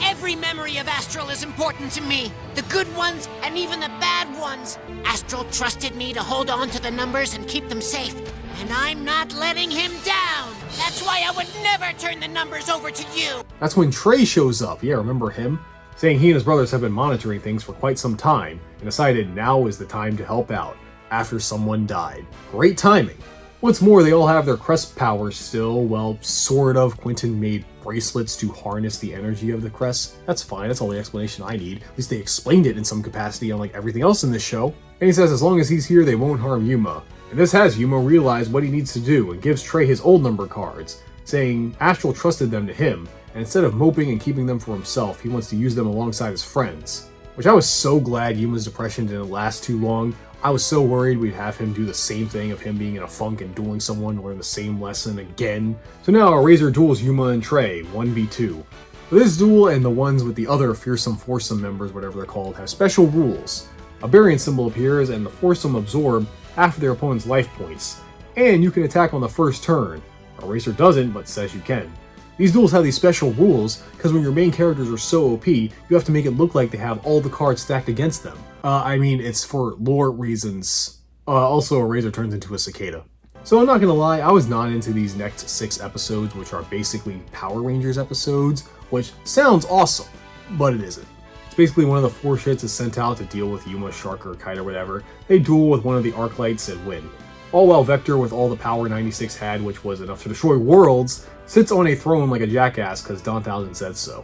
S8: Every memory of Astral is important to me. The good ones and even the bad ones. Astral trusted me to hold on to the numbers and keep them safe. And I'm not letting him down. That's why I would never turn the numbers over to you.
S5: That's when Trey shows up. Yeah, remember him? Saying he and his brothers have been monitoring things for quite some time and decided now is the time to help out after someone died. Great timing. What's more, they all have their crest powers still. Well, sort of. Quentin made bracelets to harness the energy of the crest. That's fine, that's all the explanation I need. At least they explained it in some capacity, unlike everything else in this show. And he says as long as he's here, they won't harm Yuma. And this has Yuma realize what he needs to do and gives Trey his old number cards, saying Astral trusted them to him, and instead of moping and keeping them for himself, he wants to use them alongside his friends. Which I was so glad Yuma's depression didn't last too long. I was so worried we'd have him do the same thing of him being in a funk and dueling someone to learn the same lesson again. So now Eraser duels Yuma and Trey, 1v2. But this duel and the ones with the other fearsome foursome members, whatever they're called, have special rules. A Barian symbol appears and the foursome absorb half of their opponent's life points. And you can attack on the first turn. Eraser doesn't, but says you can. These duels have these special rules because when your main characters are so OP, you have to make it look like they have all the cards stacked against them. I mean, it's for lore reasons. Also, Eraser turns into a cicada. So I'm not gonna lie, I was not into these next 6 episodes, which are basically Power Rangers episodes, which sounds awesome, but it isn't. It's basically one of the 4 shits is sent out to deal with Yuma, Shark, or Kite or whatever. They duel with one of the Arclights and win. All while Vector, with all the power 96 had, which was enough to destroy worlds, sits on a throne like a jackass because Don Thousand said so.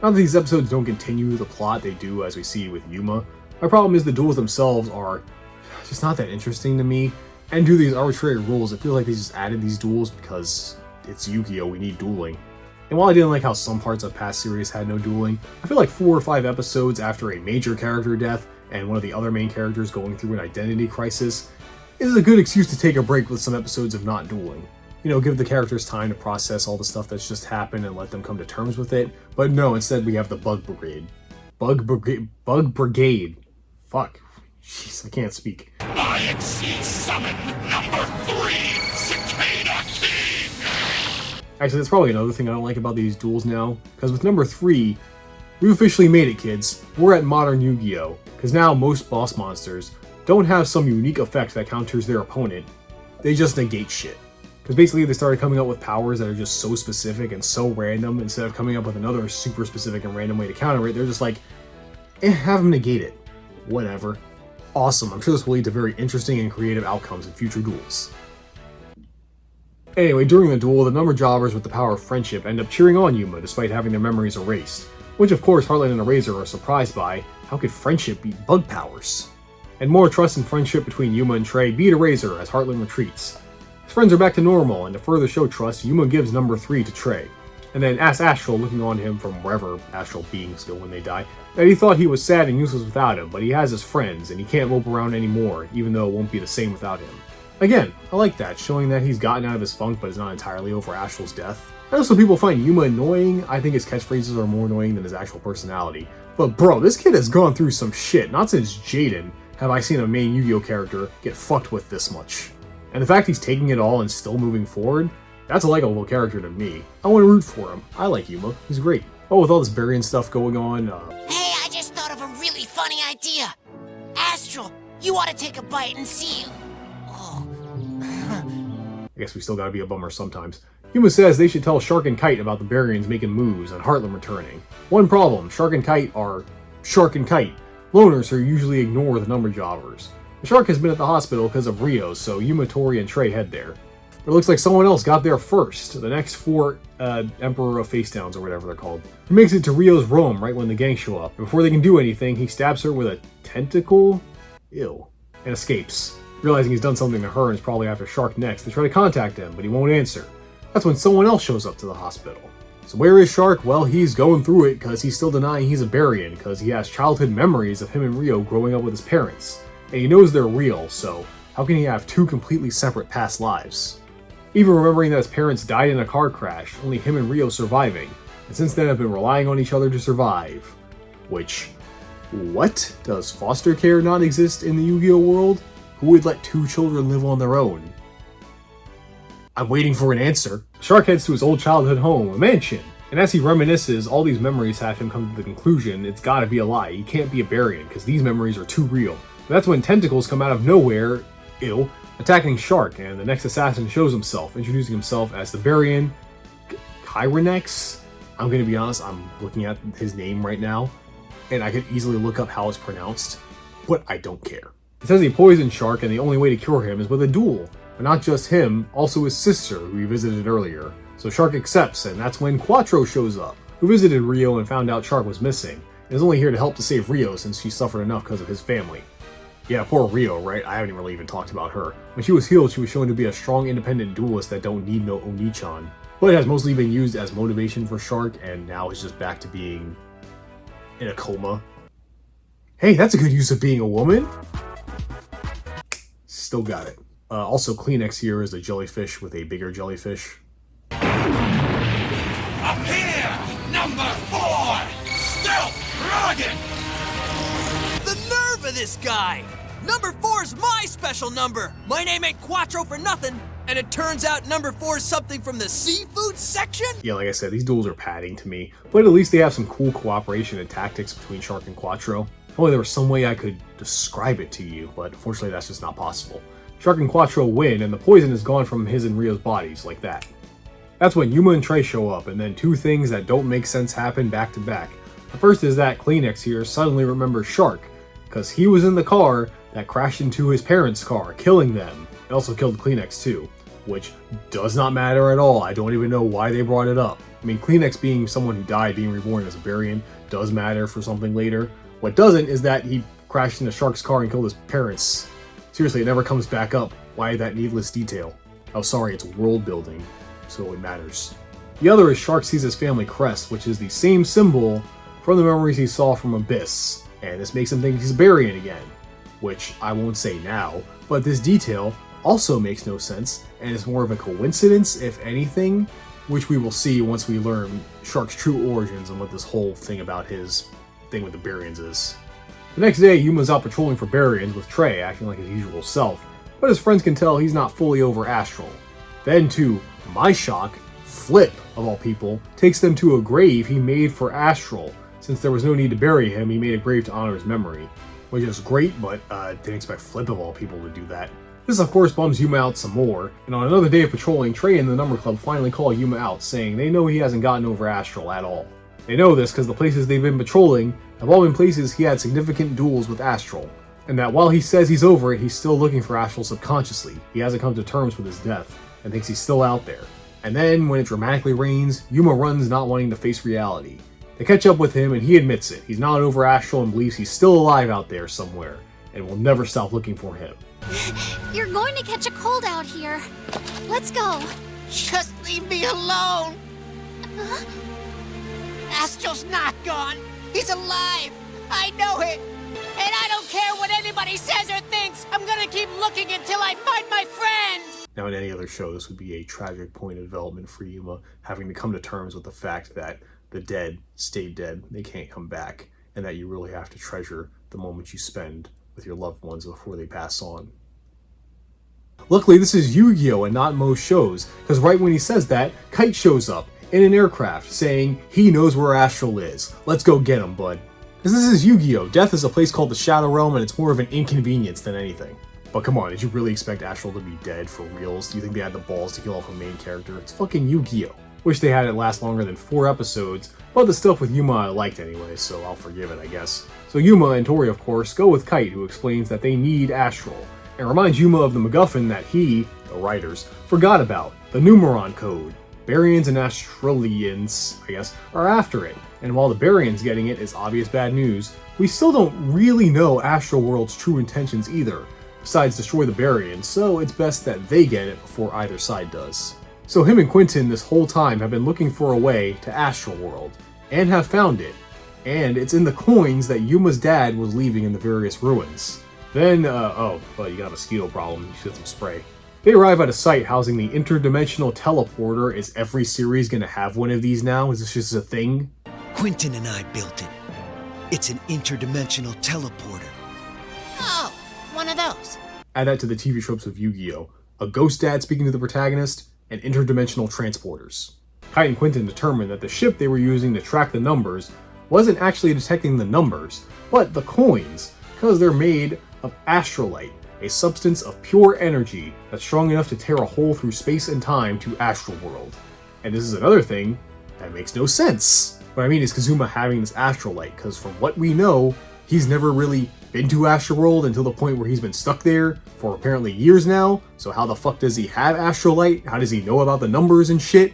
S5: Not that these episodes don't continue the plot, they do as we see with Yuma. My problem is the duels themselves are just not that interesting to me, and due to these arbitrary rules, I feel like they just added these duels because it's Yu-Gi-Oh! We need dueling. And while I didn't like how some parts of past series had no dueling, I feel like 4 or 5 episodes after a major character death and one of the other main characters going through an identity crisis is a good excuse to take a break with some episodes of not dueling. You know, give the characters time to process all the stuff that's just happened and let them come to terms with it. But no, instead we have the Bug Brigade. Bug Brigade. Fuck. Jeez, I can't speak.
S6: IXC Summon number 3, Cicada King!
S5: Actually, that's probably another thing I don't like about these duels now. Because with number 3, we've officially made it, kids. We're at modern Yu-Gi-Oh! Because now most boss monsters don't have some unique effect that counters their opponent. They just negate shit. Because basically they started coming up with powers that are just so specific and so random, instead of coming up with another super specific and random way to counter it, they're just like, have them negate it. Whatever. Awesome, I'm sure this will lead to very interesting and creative outcomes in future duels. Anyway, during the duel, the number jobbers with the power of friendship end up cheering on Yuma despite having their memories erased. Which of course Heartland and Eraser are surprised by. How could friendship beat bug powers? And more trust and friendship between Yuma and Trey beat Eraser as Heartland retreats. His friends are back to normal, and to further show trust, Yuma gives number 3 to Trey. And then asks Astral, looking on him from wherever astral beings go when they die, that he thought he was sad and useless without him, but he has his friends, and he can't mope around anymore, even though it won't be the same without him. Again, I like that, showing that he's gotten out of his funk but is not entirely over Astral's death. I know some people find Yuma annoying. I think his catchphrases are more annoying than his actual personality. But bro, this kid has gone through some shit. Not since Jaden have I seen a main Yu-Gi-Oh character get fucked with this much. And the fact he's taking it all and still moving forward, that's a likable character to me. I want to root for him. I like Yuma. He's great. Oh, with all this Barian stuff going on,
S8: Hey, I just thought of a really funny idea. Astral, you ought to take a bite and see. Oh.
S5: I guess we still gotta be a bummer sometimes. Yuma says they should tell Shark and Kite about the Barians making moves and Heartland returning. One problem, Shark and Kite are Shark and Kite, loners who usually ignore the number jobbers. The Shark has been at the hospital because of Rio, so Yuma, Tori, and Trey head there. But it looks like someone else got there first. The next 4 Emperor of Facedowns, or whatever they're called. He makes it to Rio's room right when the gang show up. Before they can do anything, he stabs her with a tentacle? Ew. And escapes. Realizing he's done something to her and is probably after Shark next, they try to contact him, but he won't answer. That's when someone else shows up to the hospital. So where is Shark? Well, he's going through it because he's still denying he's a Barian, because he has childhood memories of him and Rio growing up with his parents. And he knows they're real, so how can he have 2 completely separate past lives? Even remembering that his parents died in a car crash, only him and Rio surviving, and since then have been relying on each other to survive. Which, what? Does foster care not exist in the Yu-Gi-Oh world? Who would let 2 children live on their own? I'm waiting for an answer. Shark heads to his old childhood home, a mansion, and as he reminisces, all these memories have him come to the conclusion it's gotta be a lie, he can't be a Barian, because these memories are too real. But that's when tentacles come out of nowhere, attacking Shark, and the next assassin shows himself, introducing himself as the Barian Kyrenex. I'm gonna be honest, I'm looking at his name right now, and I could easily look up how it's pronounced, but I don't care. It says he poisoned Shark, and the only way to cure him is with a duel. But not just him, also his sister, who we visited earlier. So Shark accepts, and that's when Quattro shows up, who visited Rio and found out Shark was missing, and is only here to help to save Rio since she suffered enough because of his family. Yeah, poor Rio, right? I haven't really even talked about her. When she was healed, she was shown to be a strong, independent duelist that don't need no Oni-chan. But it has mostly been used as motivation for Shark, and now is just back to being in a coma. Hey, that's a good use of being a woman! Still got it. Also, Kleenex here is a jellyfish with a bigger jellyfish.
S4: Up here! Number 4! Stealth Dragon! The nerve of this guy! Number 4's my special number! My name ain't Quattro for nothing, and it turns out number 4's something from the seafood section?
S5: Yeah, like I said, these duels are padding to me, but at least they have some cool cooperation and tactics between Shark and Quattro. If only there was some way I could describe it to you, but unfortunately that's just not possible. Shark and Quattro win, and the poison is gone from his and Rio's bodies, like that. That's when Yuma and Trey show up, and then 2 things that don't make sense happen back to back. The first is that Kleenex here suddenly remembers Shark, because he was in the car that crashed into his parents' car, killing them. It also killed Kleenex too, which does not matter at all. I don't even know why they brought it up. I mean, Kleenex being someone who died, being reborn as a Barian, does matter for something later. What doesn't is that he crashed into Shark's car and killed his parents. Seriously, it never comes back up. Why that needless detail? Oh, sorry, it's world building, so it matters. The other is Shark sees his family crest, which is the same symbol from the memories he saw from Abyss, and this makes him think he's a Barian again, which I won't say now, but this detail also makes no sense, and is more of a coincidence, if anything, which we will see once we learn Shark's true origins and what this whole thing about his thing with the Barians is. The next day, Yuma's out patrolling for Barians with Trey acting like his usual self, but his friends can tell he's not fully over Astral. Then, to my shock, Flip, of all people, takes them to a grave he made for Astral. Since there was no need to bury him, he made a grave to honor his memory, which is great, but didn't expect Flip, of all people, to do that. This, of course, bums Yuma out some more, and on another day of patrolling, Trey and the Number Club finally call Yuma out, saying they know he hasn't gotten over Astral at all. They know this because the places they've been patrolling have all been places he had significant duels with Astral, and that while he says he's over it, he's still looking for Astral subconsciously. He hasn't come to terms with his death, and thinks he's still out there. And then, when it dramatically rains, Yuma runs not wanting to face reality. They catch up with him, and he admits it. He's not over Astral and believes he's still alive out there somewhere, and will never stop looking for him.
S7: You're going to catch a cold out here. Let's go.
S8: Just leave me alone! Astral's not gone! He's alive! I know it! And I don't care what anybody says or thinks! I'm gonna keep looking until I find my friend!
S5: Now, in any other show, this would be a tragic point of development for Yuma, having to come to terms with the fact that the dead stay dead, they can't come back, and that you really have to treasure the moments you spend with your loved ones before they pass on. Luckily, this is Yu-Gi-Oh! And not most shows, because right when he says that, Kite shows up in an aircraft saying he knows where Astral is. Let's go get him, bud. Because this is Yu-Gi-Oh! Death is a place called the Shadow Realm, and it's more of an inconvenience than anything. But come on, did you really expect Astral to be dead for reals? Do you think they had the balls to kill off a main character? It's fucking Yu-Gi-Oh! Wish they had it last longer than 4 episodes, but the stuff with Yuma I liked anyway, so I'll forgive it, I guess. So Yuma and Tori, of course, go with Kite, who explains that they need Astral, and reminds Yuma of the MacGuffin that he, the writers, forgot about, the Numeron Code. Barians and Australians, I guess, are after it, and while the Barians getting it is obvious bad news, we still don't really know Astroworld's true intentions either, besides destroy the Barians, so it's best that they get it before either side does. So him and Quentin this whole time have been looking for a way to Astroworld, and have found it, and it's in the coins that Yuma's dad was leaving in the various ruins. Then, oh, well, you got a mosquito problem, you should get some spray. They arrive at a site housing the interdimensional teleporter. Is every series gonna have one of these now? Is this just a thing?
S9: Quentin and I built it. It's an interdimensional teleporter.
S8: Oh, one of those.
S5: Add that to the TV tropes of Yu-Gi-Oh! A ghost dad speaking to the protagonist, and interdimensional transporters. Kite and Quentin determined that the ship they were using to track the numbers wasn't actually detecting the numbers, but the coins, because they're made of astrolite, a substance of pure energy that's strong enough to tear a hole through space and time to Astroworld. And this is another thing that makes no sense. What I mean is Kazuma having this astrolite, because from what we know, he's never really been to Astroworld until the point where he's been stuck there for apparently years now, so how the fuck does he have astrolite? How does he know about the numbers and shit?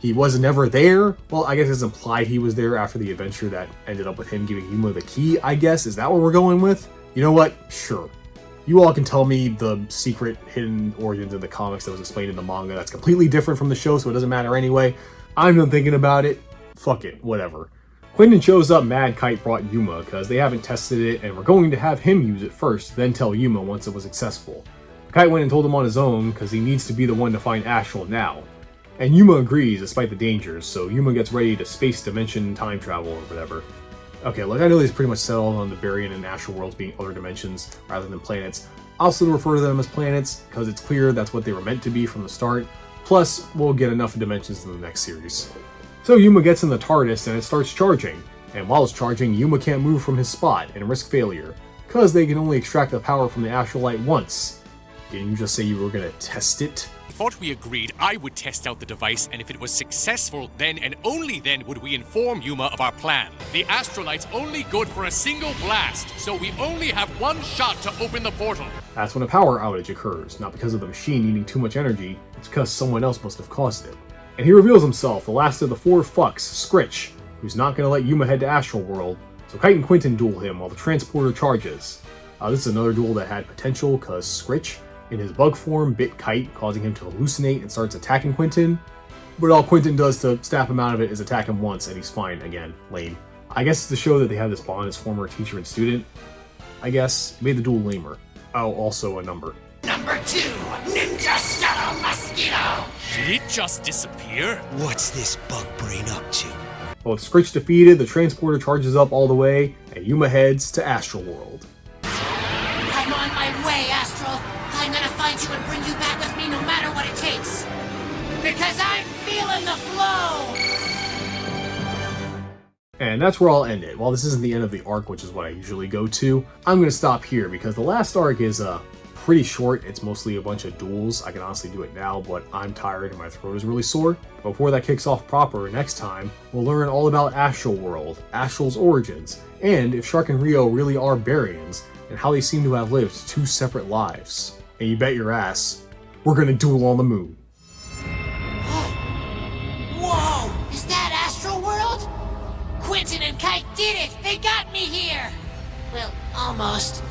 S5: He was never there? Well, I guess it's implied he was there after the adventure that ended up with him giving Yuma the key, I guess. Is that what we're going with? You know what? Sure. You all can tell me the secret hidden origins in the comics that was explained in the manga. That's completely different from the show, so it doesn't matter anyway. I'm done thinking about it. Fuck it, whatever. Quentin shows up mad Kite brought Yuma because they haven't tested it and we're going to have him use it first, then tell Yuma once it was successful. Kite went and told him on his own because he needs to be the one to find Astral now. And Yuma agrees despite the dangers, so Yuma gets ready to space dimension time travel or whatever. Okay, look, I know these pretty much settled on the Barian and Astral worlds being other dimensions rather than planets. I'll still refer to them as planets because it's clear that's what they were meant to be from the start. Plus, we'll get enough dimensions in the next series. So Yuma gets in the TARDIS and it starts charging. And while it's charging, Yuma can't move from his spot and risk failure, because they can only extract the power from the astrolite once. Didn't you just say you were gonna test it?
S10: I thought we agreed I would test out the device, and if it was successful, then and only then would we inform Yuma of our plan. The astrolite's only good for a single blast, so we only have one shot to open the portal.
S5: That's when a power outage occurs, not because of the machine needing too much energy, it's because someone else must have caused it. And he reveals himself, the last of the four fucks, Scritch, who's not gonna let Yuma head to Astroworld, so Kite and Quentin duel him while the transporter charges. This is another duel that had potential, cause Scritch, in his bug form, bit Kite, causing him to hallucinate and starts attacking Quentin. But all Quentin does to snap him out of it is attack him once and he's fine again. Lame. I guess it's to show that they have this bond as former teacher and student. I guess. It made the duel lamer. Oh, also a number.
S8: Number 2, Ninja Style Mosquito!
S10: Did it just disappear?
S9: What's this bug brain up to?
S5: Well, with Scritch defeated, the transporter charges up all the way, and Yuma heads to Astroworld.
S8: I'm on my way, Astral. I'm gonna find you and bring you back with me no matter what it takes. Because I'm feeling the flow!
S5: And that's where I'll end it. While this isn't the end of the arc, which is what I usually go to, I'm going to stop here because the last arc is pretty short. It's mostly a bunch of duels. I can honestly do it now, but I'm tired and my throat is really sore. Before that kicks off proper, next time, we'll learn all about Astroworld, Astral's origins, and if Shark and Rio really are Barians, and how they seem to have lived 2 separate lives. And you bet your ass, we're gonna duel on the moon.
S8: Whoa! Is that Astroworld? Quentin and Kite did it! They got me here! Well, almost.